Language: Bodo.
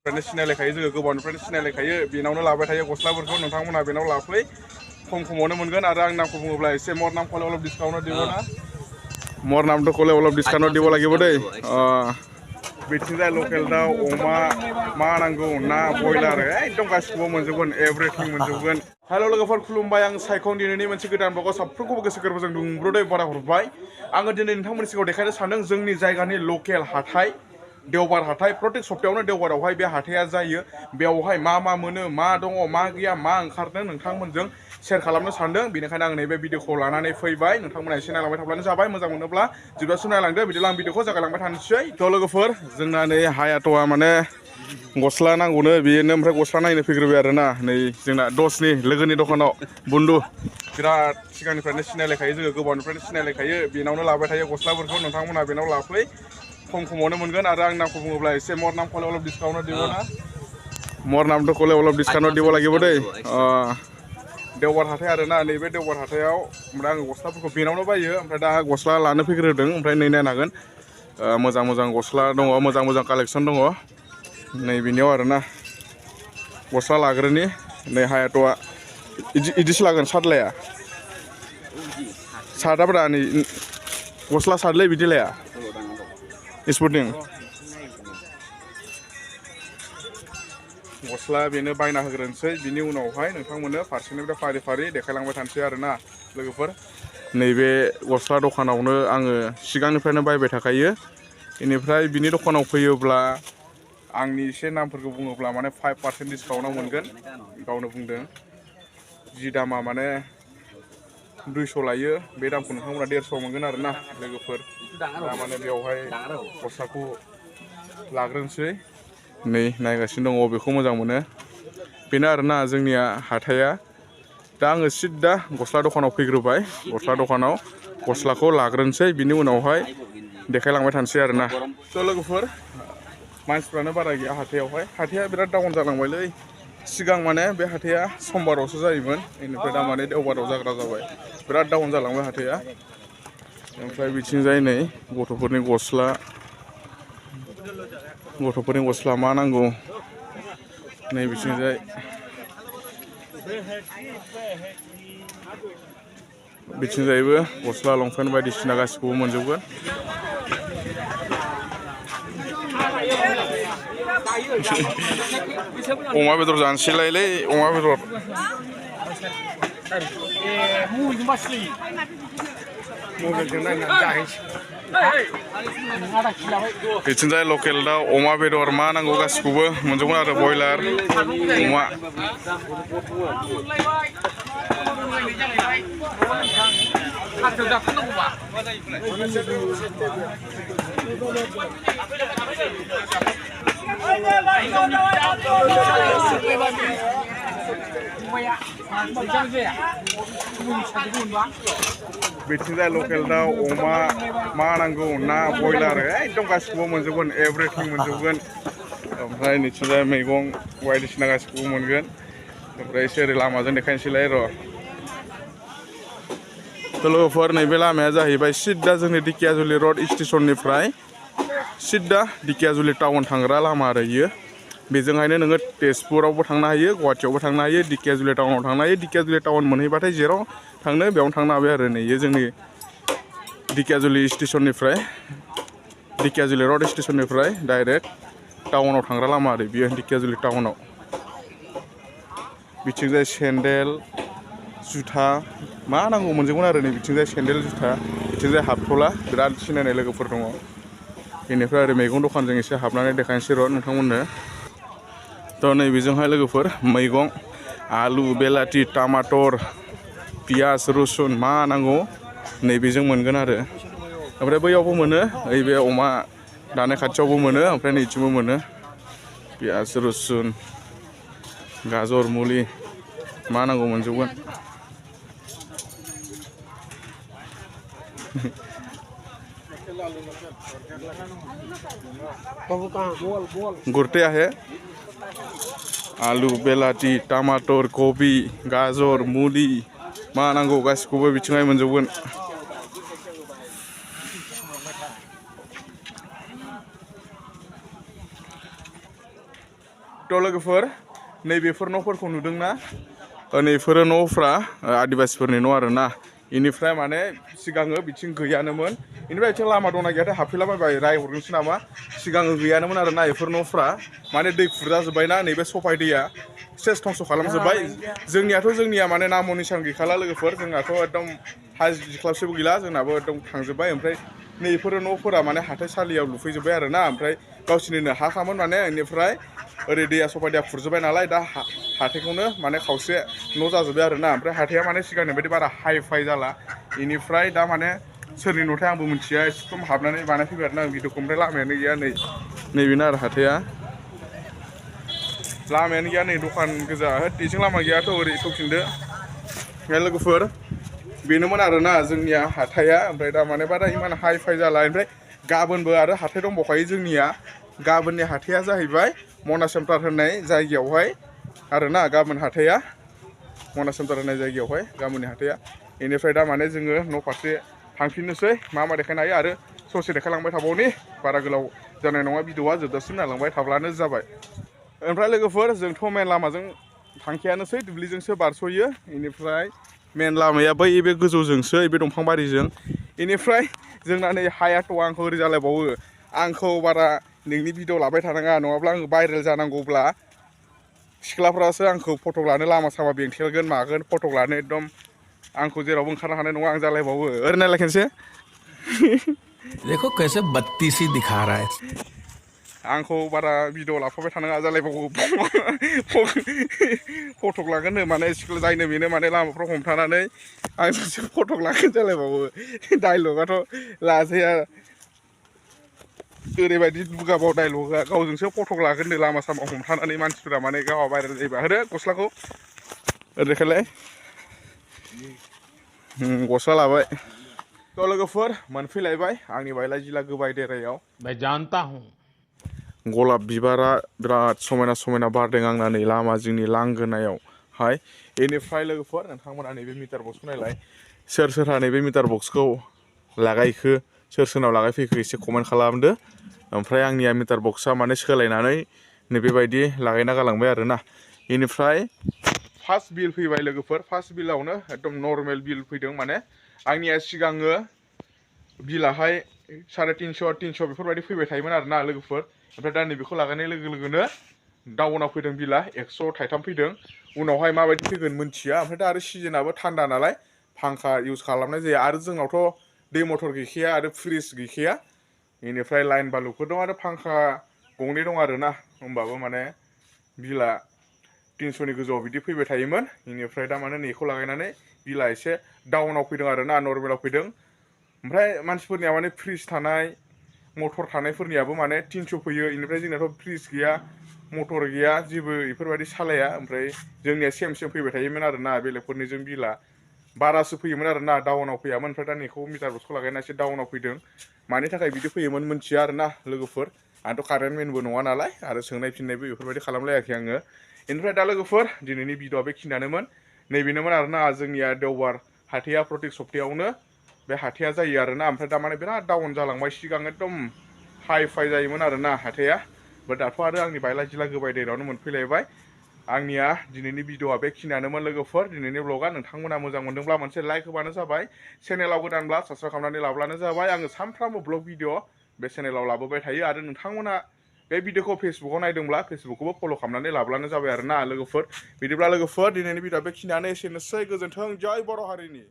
सिगांनिफ्रायनो सिनायलायखायो जोङो गोबावनिफ्रायनो सिनायलायखायो बेनावनो लाबाय थायो गस्लाफोरखौ नोंथांमोना बेनाव लाफै खम खमावनो मोनगोन आरो आं नामखौ बुङोब्ला एसे मोर नाम खले अलप डिसकाउन्ट দিব ना मोर नामथ' खले अलप डिसकाउन्ट দিব লাগিব দেই बिथिंजाय लकेल दाउ अमा मा नांगौ ना बयलार एकदम गासिखौबो मोनजोबगोन एभ्रिथिं मोनजोबगोन हेल' लोगोफोर खुलुमबाय आं सायखं दिनैनि मोनसे गोदान ब्लगाव साफ्रोमखौबो गोसो गोरबोजों दुंब्रुदै बारा हरबाय आङो दिनै नोंथांमोननि सिगाङाव देखायनो सानदों जोंनि जायगानि लकेल हाथाय देवबार हाथाय प्रत्येक सप्तायावनो देवबारावहाय बे हाथाया जायो बेवहाय मा मा मोनो मा दङ मा गैया मा ओंखारदों नोंथांमोनजों शेयार खालामनो सानदों बेनिखायनो आं नैबे भिडिअखौ लानानै फैबाय नोंथांमोना एसे नायलांबाय थाब्लानो जाबाय मोजां मोनोब्ला जोबजासिम नायलांदो बिदिब्ला आं भिडिअखौ जागायलांबाय थानोसै थ' लोगोफोर जोंना नै हायाथ'आ माने गस्ला नांगौनो बेनो ओमफ्राय गस्ला नायनो फैग्रोबाय आरोना नै जोंना दसनि लोगोनि दखानाव बुन्दु बिराद सिगांनिफ्रायनो सिनायलायखायो जोङो गोबावनिफ्रायनो सिनायलायखायो बेनावनो लाबाय थायो गस्लाफोरखौ नोंथांमोना बेनाव लाफै खम खमावनो मोनगोन आरो आं नामखौ बुङोब्ला एसे मोर नाम खले अलप डिसकाउन्ट দিব ना मोर नामथ' खले अलप डिसकाउन्ट দিব লাগিব দেই देवबार हाथाय आरोना नैबे देवबार हाथायाव ओमफ्राय आङो गस्लाफोरखौ बेनावनो बायो ओमफ्राय दा गस्ला लानो फैग्रोदों ओमफ्राय नै नायनो हागोन मोजां मोजां गस्ला दङ मोजां मोजां कालेक्सन दङ नै बिनियाव आरोना गस्ला लाग्रोनि नै हायाथ'आ इदिसो लागोन सार्ट लाया सार्टआब्रा नै गस्ला सार्टलै बिदि लाया स्पर्टिं गस्ला बेनो बायना होग्रोनोसै बिनि उनावहाय नोंथांमोननो फारसेनिफ्राय फारि फारि देखायलांबाय थानोसै आरोना लोगोफोर नैबे गस्ला दखानावनो आङो सिगांनिफ्रायनो बायबाय थाखायो बेनिफ्राय बिनि दखानाव फैयोब्ला आंनि एसे नामफोरखौ बुङोब्ला माने 5% डिसकाउन्टआव मोनगोन गावनो बुंदों जि दामा माने 200 लायो बे दामखौ नोंथांमोना 150 मोनगोन आरोना लोगोफोर दा माने बेवहाय गस्लाखौ लाग्रोनोसै नै नायगासिनो दङ बेखौ मोजां मोनो बेनो आरोना जोंनिया हाथाया दा आङो सिद्दा गस्ला दखानाव फैग्रोबाय गस्ला दखानाव गस्लाखौ लाग्रोनोसै बिनि उनावहाय देखायलांबाय थानोसै आरोना थ' लोगोफोर मानसिफ्रानो बारा गैया हाथायावहाय हाथाया बिराद डाउन जालांबायलै सिगां माने बे हाथाया समबारावसो जायोमोन बेनिफ्राय दा माने देवबाराव जाग्रा जाबाय बिराद डाउन जालांबाय हाथाया ओमफ्राय बिथिंजाय नै गथ'फोरनि गस्ला मा नांगौ नै बिथिंजाय बिथिंजायबो गस्ला लंपेन्ट बायदिसिना गासिखौबो मोनजोबगोन अमा बेदर जानोसैलायलै अमा बेदर बिथिंजाय लकेल दाउ अमा बेदर मा नांगौ गासिखौबो मोनजोबगोन आरो बयलार अमा बिथिंजाय लकेल दाउ अमा मा नांगौ ना बयलार एकदम गासिखौबो मोनजोबगोन एभ्रिथिं मोनजोबगोन ओमफ्राय निथिंजाय मैगं बायदिसिना गासिखौबो मोनगोन ओमफ्राय एसे ओरै लामाजों देखायनोसैलाय र' थ' लोगोफोर नैबे लामाया जाहैबाय सिद्दा जोंनि दिकियाजुलि रड स्टेसननिफ्राय सिद्दा दिकियाजुलि टाउन थांग्रा लामा आरो इयो बेजोंहायनो नोङो तेजपुरावबो थांनो हायो गुवाहाटियावबो थांनो हायो दिकियाजुलि टाउनाव थांनो हायो दिकियाजुलि टाउन मोनहैबाथाय जेराव थांनो बेयावनो थांनो हाबाय आरो नै जोंनि दिकियाजुलि स्टेसननिफ्राय दिकियाजुलि रड स्टेसननिफ्राय डाइरेक्ट टाउनाव थांग्रा लामा आरो बियो दिकियाजुलि टाउनाव बिथिंजाय सेन्देल जुथा मा नांगौ मोनजोबगोन आरो नै बिथिंजाय सेन्देल जुथा बिथिंजाय हाबथ'ला बिराद सिनायनाय लोगोफोर दङ बेनिफ्राय ओरै मैगं दखानजों एसे हाबनानै देखायनोसै र' नोंथांमोननो थ' नैबेजोंहाय लोगोफोर मैगं आलु बेलाथि टमाटर पियास रुसुन मा नांगौ नैबेजों मोनगोन आरो ओमफ्राय बैयावबो मोनो ओइ बे अमा दानाय खाथियावबो मोनो ओमफ्राय नैथिंबो मोनो पियास रुसुन गाजर मुलि मा नांगौ मोनजोबगोन गुरते आहे आलु बेलाथि टमाटर कबि गाजर मुलि मा नांगौ गासिखौबो बिथिंहाय मोनजोबगोन थ' लोगोफोर नैबेफोर न'फोरखौ नुदोंना नैफोरो न'फ्रा आदिबासिफोरनि न' आरोना इनिफ्राय माने सिगाङो बिथिं गैयानोमोन इनिफ्राय बिथिं लामा दंना गैयाथाय हाबफैलाबायबाय रायहरनोसै नामा सिगाङो गैयानोमोन आरोना बेफोर न'फ्रा माने दै खुरजाजोब्बायना नैबे सफाय दैया सेस धंस' खालामजोब्बाय जोंनिया माने नामो निसान गैखाला लोगोफोर जोंनाथ' एकदम हाजो ख्लाबसेबो गैला जोंनाबो एकदम थांजोब्बाय ओमफ्राय नैफोरो न'फोरा माने हाथाइसालियाव लुफैजोब्बाय आरोना ओमफ्राय गावसोरनिनो हाखामोन माने बेनिफ्राय ओरै दैया सफाय दैया खुरजोब्बाय नालाय दा हाथाइखौनो माने खावसे न' जाजोब्बाय आरोना ओमफ्राय हाथाइया माने सिगांनि बायदि बारा हाइ फाइ जाला बेनिफ्राय दा माने सोरनि न'थाय आंबो मिथिया एकदम हाबनानै बानायफैबाय आरोना आं भिडिअखौ ओमफ्राय लामायानो गैया नैबेनो आरो हाथाइया लामायानो गैया नै दखान गोजा बेजों लामा गैयाथ' ओरै सौफिनदो लोगोफोर बेनोमोन आरोना जोंनिया हाथाइया ओमफ्राय दा माने बारा इमान हाइ फाइ जाला ओमफ्राय गाबोनबो आरो हाथाइ दंबावखायो जोंनिया गाबोननि हाथाइया जाहैबाय मनासेमटार होननाय जायगायावहाय आरोना गाबोन हाथाइया मनासेमटार होननाय जायगायावहाय गाबोननि हाथाइया बेनिफ्राय दा माने जोङो न' फारसे थांफिननोसै मा देखायनो हायो आरो ससे देखायलांबाय थाबावनि बारा गोलाव जानाय नङा भिडिअआ जोबजासिम नायलांबाय थाब्लानो जाबाय ओमफ्राय लोगोफोर जोंथ' मेन लामाजों थांखायानोसै दुब्लिजोंसो बारस'यो बेनिफ्राय मेन लामाया बै बे गोजौजोंसो बे दंफां बारिजों बेनिफ्राय जोंना नै हायाथ' आंखौ ओरै जालायबावो आंखौ बारा नोंनि भिडिअ लाबाय थानाङा नङाब्ला आङो भाइरेल जानांगौब्ला सिख्लाफ्रासो आंखौ फटक लानो लामा सामा बेंथेलगोन मागोन फटक लानो एकदम आंखौ जेरावबो ओंखारनो हानाय नङा आं जालायबावो ओरै नायलाय खेनसे देखो कैसे बत्तीसी दिखा रहा है आंखौ बारा भिडिअ लाफाबाय थानाङा जालायबावो फटक लागोन माने सिख्ला जायनो बेनो माने लामाफ्राव हमथानानै आंजोंसो फटक लागोन जालायबावो डाइलगाथ' लाजाया ओरैबायदि दुगाबाव डाइलगा गावजोंसो फटक लागोन लामा सामा हमथानानै मानसिफोरा माने गावहा भाइरेल जायोबा होदो गस्लाखौ ओरैखायलाय गस्ला लाबाय थ' लोगोफोर मोनफैलायबाय आंनि बायला जिला गोबाय देरायाव गलाब बिबारा बिराद समायना समायना बारदों आंना नै लामा जोंनि लांगोनायावहाय बेनिफ्राय लोगोफोर नोंथांमोना नैबे मिटार बक्सखौ नायलाय सोर सोरहा नैबे मिटार बक्सखौ लागायखो सोर सोरनाव लागायफैखो एसे कमेन्ट खालामदो ओमफ्राय आंनिया मिटार बक्सआ माने सोलायनानै नैबेबायदि लागायना गालांबाय आरोना बेनिफ्राय फार्स्ट बिल फैबाय लोगोफोर फार्स्ट बिलावनो एकदम नर्मेल बिल फैदों माने आंनिया सिगाङो बिलाहाय 350 बेफोरबायदि फैबाय थायोमोन आरोना लोगोफोर ओमफ्राय दा नैबेखौ लागायनाय लोगो लोगोनो डाउनाव फैदों बिला 100 थाइथाम फैदों उनावहाय माबायदि फैगोन मोनथिया ओमफ्राय दा आरो सिजोनाबो थान्दा नालाय फांखा इउज खालामनाय जायो आरो जोंनावथ' दै मटर गैखाया आरो फ्रिज गैखाया बेनिफ्राय लाइन बालुफोर दं आरो फांखा गंनै दं आरोना होमबाबो माने बिला 300नि गोजौआव बिदि फैबाय थायोमोन बेनिफ्राय दा माने नैखौ लागायनानै बिला एसे डाउनाव फैदों आरोना नर्मेलाव फैदों ओमफ्राय मानसिफोरनिया माने फ्रिज थानाय मटर थानायफोरनियाबो माने 300 फैयो बेनिफ्राय जोंनाथ' फ्रिज गैया मटर गैया जेबो बेफोरबायदि सालाया ओमफ्राय जोंनिया सेम फैबाय थायोमोन आरोना बेलेगफोरनिजों बिला बारासो फैयोमोन आरोना डाउनाव फैयामोन ओमफ्राय दा नैखौ मिटार बक्सखौ लागायना एसे डाउनाव फैदों मानि थाखाय बिदि फैयोमोन मोनथिया आरोना लोगोफोर आंथ' कारेन्ट मेनबो नङा नालाय आरो सोंनाय फिननायबो बेफोरबायदि खालामलायाखै आङो बेनिफ्राय दा लोगोफोर दिनैनि भिडिअआ बेखिनियानोमोन नैबेनोमोन आरोना जोंनिया देवबार हाथाइया प्रत्येक सप्तायावनो बे हाथाइया जायो आरोना ओमफ्राय दा माने बिराद डाउन जालांबाय सिगां एकदम हाइ फाइ जायोमोन आरोना हाथाइया दाथ' आरो आंनि बायला जिला गोबाय देरावनो मोनफैलायबाय आंनिया दिनैनि भिडिअआ बेखिनियानोमोन लोगोफोर दिनैनि ब्लगा नोंथांमोना मोजां मोनदोंब्ला मोनसे लाइक होबानो जाबाय चेनेलाव गोदानब्ला साबस्क्राइब खालामनानै लाब्लानो जाबाय आङो सानफ्रामबो ब्लग भिडिअ बे चेनेलाव लाबोबाय थायो आरो नोंथांमोना बे भिडिअखौ फेसबुकाव नायदोंब्ला फेसबुकखौबो फल' खालामनानै लाब्लानो जाबाय आरोना लोगोफोर बिदिब्ला लोगोफोर दिनैनि भिडिअआ बेखिनियानो एसेनोसै गोजोन्थों जय बर' हारिनि